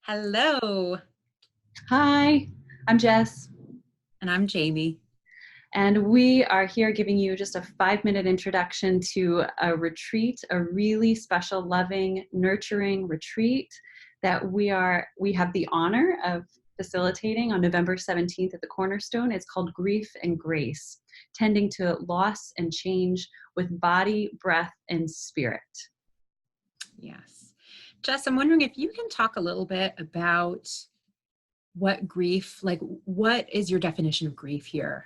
Hello, Hi, I'm Jess, and I'm Jaymie. and we are here giving you just a 5-minute introduction to a retreat, a really special, loving, nurturing retreat that we have the honor of facilitating on November 17th at the Cornerstone. It's called Grief and Grace, tending to loss and change with body, breath, and spirit. Yes. Jess, I'm wondering if you can talk a little bit about what grief, like what is your definition of grief here?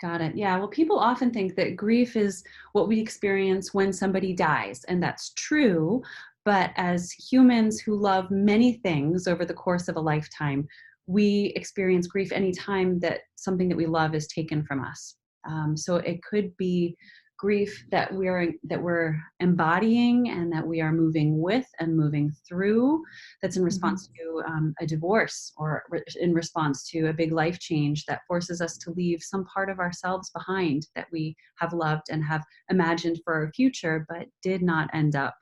Got it. Yeah. Well, people often think that grief is what we experience when somebody dies, and that's true. But as humans who love many things over the course of a lifetime, we experience grief anytime that something that we love is taken from us. So it could be grief that we're embodying and that we are moving with and moving through, that's in Mhm. response to a divorce or in response to a big life change that forces us to leave some part of ourselves behind that we have loved and have imagined for our future, but did not end up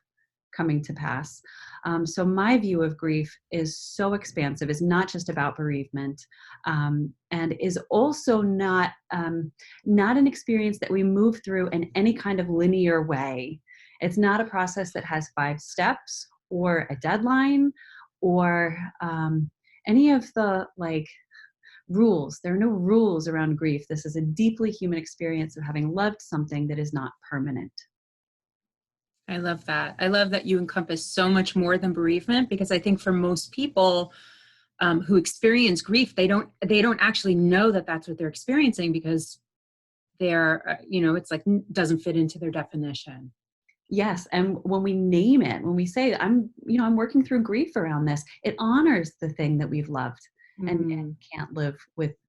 coming to pass. So my view of grief is so expansive. It's not just about bereavement, and is also not an experience that we move through in any kind of linear way. It's not a process that has 5 steps or a deadline or any of the rules. There are no rules around grief. This is a deeply human experience of having loved something that is not permanent. I love that. I love that you encompass so much more than bereavement because I think for most people who experience grief, they don't actually know that that's what they're experiencing because it's like doesn't fit into their definition. Yes, and when we name it, when we say I'm working through grief around this, it honors the thing that we've loved and Mm,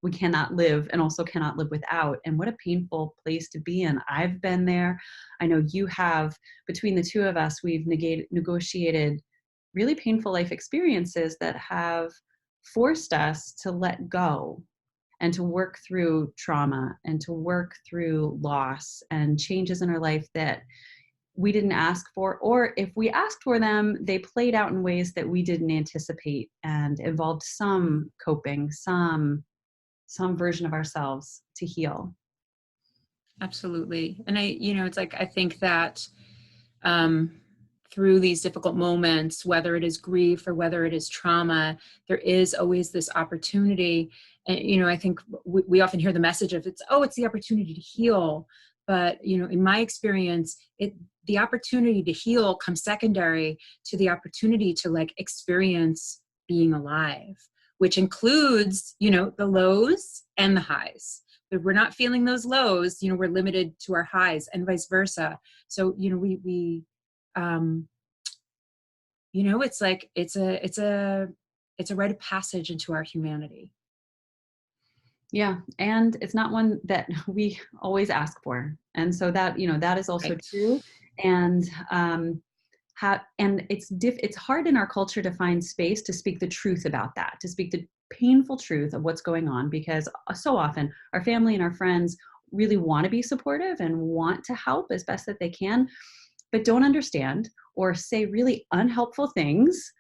we cannot live and also cannot live without. And what a painful place to be in. I've been there. I know you have. Between the two of us, we've negotiated really painful life experiences that have forced us to let go and to work through trauma and to work through loss and changes in our life that we didn't ask for, or if we asked for them, they played out in ways that we didn't anticipate and involved some coping, some version of ourselves to heal. absolutely. And it's like I think that um, through these difficult moments, whether it is grief or whether it is trauma, there is always this opportunity. And, I think we often hear the message of it's the opportunity to heal. But, in my experience, the opportunity to heal comes secondary to the opportunity to like experience being alive, which includes, the lows and the highs. If we're not feeling those lows, we're limited to our highs and vice versa. So, um, it's like it's a rite of passage into our humanity. Yeah, and it's not one that we always ask for, and so that is also Right. true. And it's hard in our culture to find space to speak the truth about that, to speak the painful truth of what's going on, because so often our family and our friends really want to be supportive and want to help as best that they can, but don't understand or say really unhelpful things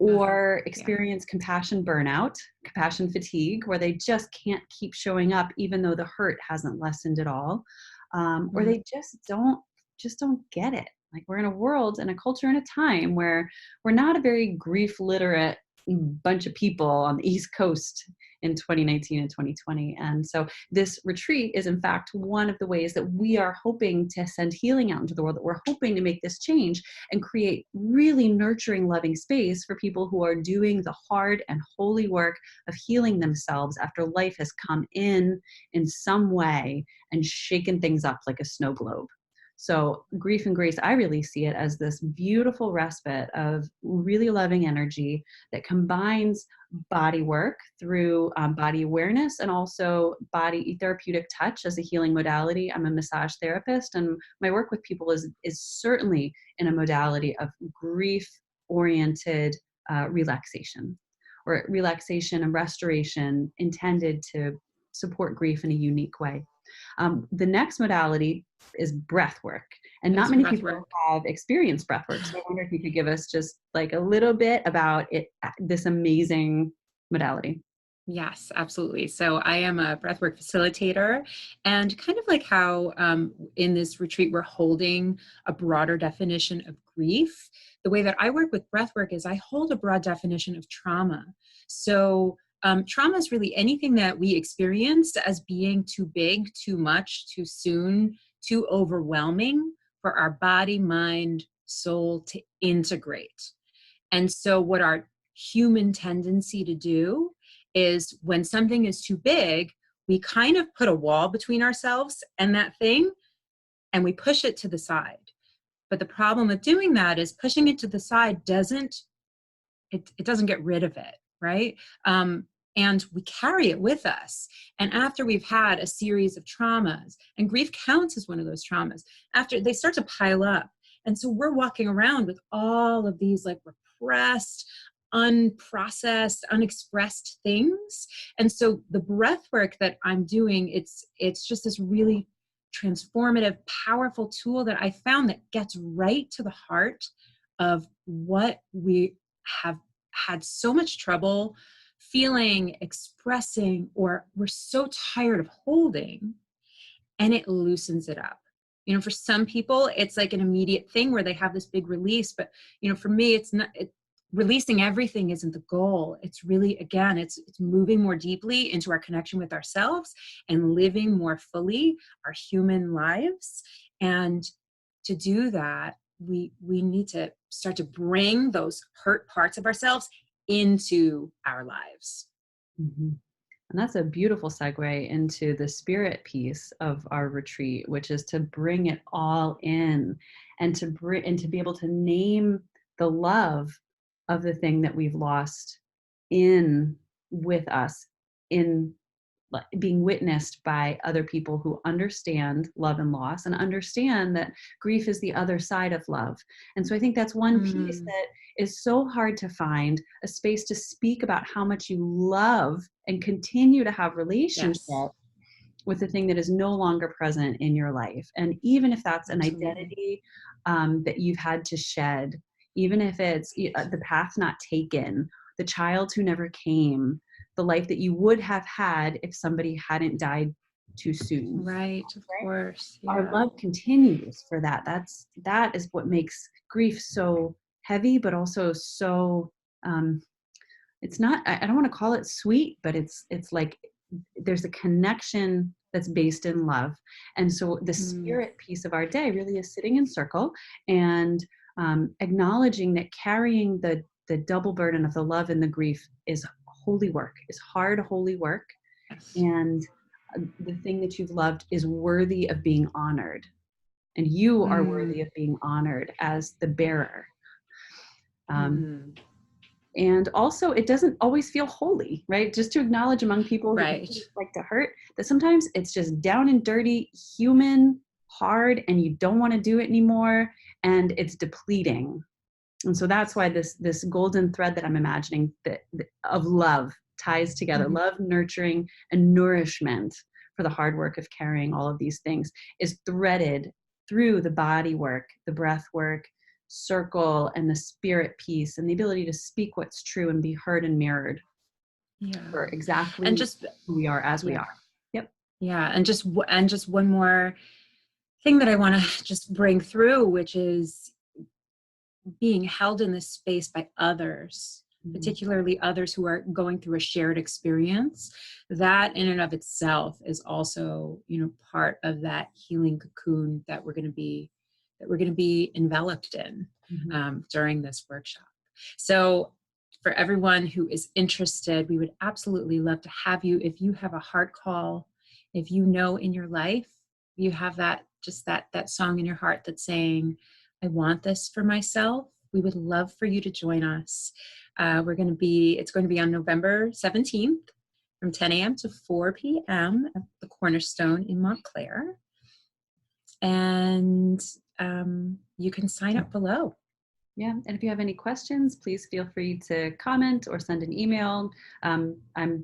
Uh-huh. or Yeah. experience compassion burnout, compassion fatigue, where they just can't keep showing up even though the hurt hasn't lessened at all, or Mhm. they just don't get it. Like, we're in a world and a culture and a time where we're not a very grief literate bunch of people on the East Coast in 2019 and 2020. And so this retreat is in fact one of the ways that we are hoping to send healing out into the world, that we're hoping to make this change and create really nurturing, loving space for people who are doing the hard and holy work of healing themselves after life has come in some way and shaken things up like a snow globe. So, grief and grace, I really see it as this beautiful respite of really loving energy that combines body work through body awareness and also body therapeutic touch as a healing modality. I'm a massage therapist, and my work with people is certainly in a modality of grief oriented relaxation, or relaxation and restoration intended to support grief in a unique way. The next modality is breath work. And not Yes, many breath people work. have experienced breath work. So I wonder if you could give us just like a little bit about it, this amazing modality. Yes, absolutely. So I am a breathwork facilitator, and kind of like how in this retreat we're holding a broader definition of grief. The way that I work with breathwork is I hold a broad definition of trauma. So trauma is really anything that we experience as being too big, too much, too soon, too overwhelming for our body, mind, soul to integrate. And so, what our human tendency to do is when something is too big, we kind of put a wall between ourselves and that thing, and we push it to the side. But the problem with doing that is pushing it to the side doesn't get rid of it, right? And we carry it with us. And after we've had a series of traumas, and grief counts as one of those traumas, after they start to pile up. And so we're walking around with all of these like repressed, unprocessed, unexpressed things. And so the breath work that I'm doing, it's just this really transformative, powerful tool that I found that gets right to the heart of what we have had so much trouble feeling, expressing, or we're so tired of holding, and it loosens it up. You know, for some people, it's like an immediate thing where they have this big release, but you know, for me, it's not. Releasing everything isn't the goal. It's really, again, it's moving more deeply into our connection with ourselves and living more fully our human lives. And to do that, we need to start to bring those hurt parts of ourselves into our lives. Mm-hmm. And that's a beautiful segue into the spirit piece of our retreat, which is to bring it all in and to be able to name the love of the thing that we've lost in with us, in being witnessed by other people who understand love and loss and understand that grief is the other side of love. And so I think that's one piece that is so hard to find a space to speak about how much you love and continue to have relationship Yes, with the thing that is no longer present in your life. And even if that's an absolutely. identity that you've had to shed, even if it's the path not taken, the child who never came, the life that you would have had if somebody hadn't died too soon. Right, of Right? course. Our Yeah. love continues for that. That is what makes grief so heavy, but also so it's not, I don't want to call it sweet, but it's like there's a connection that's based in love. And so the Mm, spirit piece of our day really is sitting in circle and acknowledging that carrying the double burden of the love and the grief is holy work, is hard, holy work. yes. And the thing that you've loved is worthy of being honored. And you are worthy Mm, of being honored as the bearer. Um, mm, and also, it doesn't always feel holy, right? Just to acknowledge among people who right. like to hurt, that sometimes it's just down and dirty, human, hard, and you don't want to do it anymore, and it's depleting. And so that's why this golden thread that I'm imagining that of love ties together, Mhm. love, nurturing, and nourishment for the hard work of carrying all of these things is threaded through the body work, the breath work, circle, and the spirit piece, and the ability to speak what's true and be heard and mirrored Yeah. for And exactly just, who we are as we yeah. are. Yep. Yeah. And just one more thing that I want to just bring through, which is being held in this space by others, Mm-hmm. particularly others who are going through a shared experience. That in and of itself is also, you know, part of that healing cocoon that we're going to be enveloped in Mm-hmm. during this workshop. So for everyone who is interested, we would absolutely love to have you. If you have a heart call, if you know in your life you have that, just that song in your heart that's saying, I want this for myself, we would love for you to join us. It's going to be on November 17th from 10 a.m. to 4 p.m. at the Cornerstone in Montclair. And you can sign up below. Yeah, and if you have any questions, please feel free to comment or send an email. I'm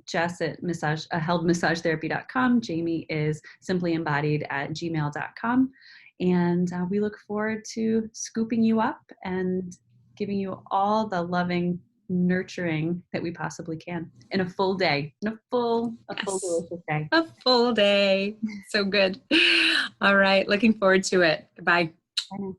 Jess at heldmassagetherapy.com. Jaymie is simplyembodied at gmail.com. And we look forward to scooping you up and giving you all the loving nurturing that we possibly can in a full day, in a full delicious day. A full day. So good. All right. Looking forward to it. Bye. Bye now.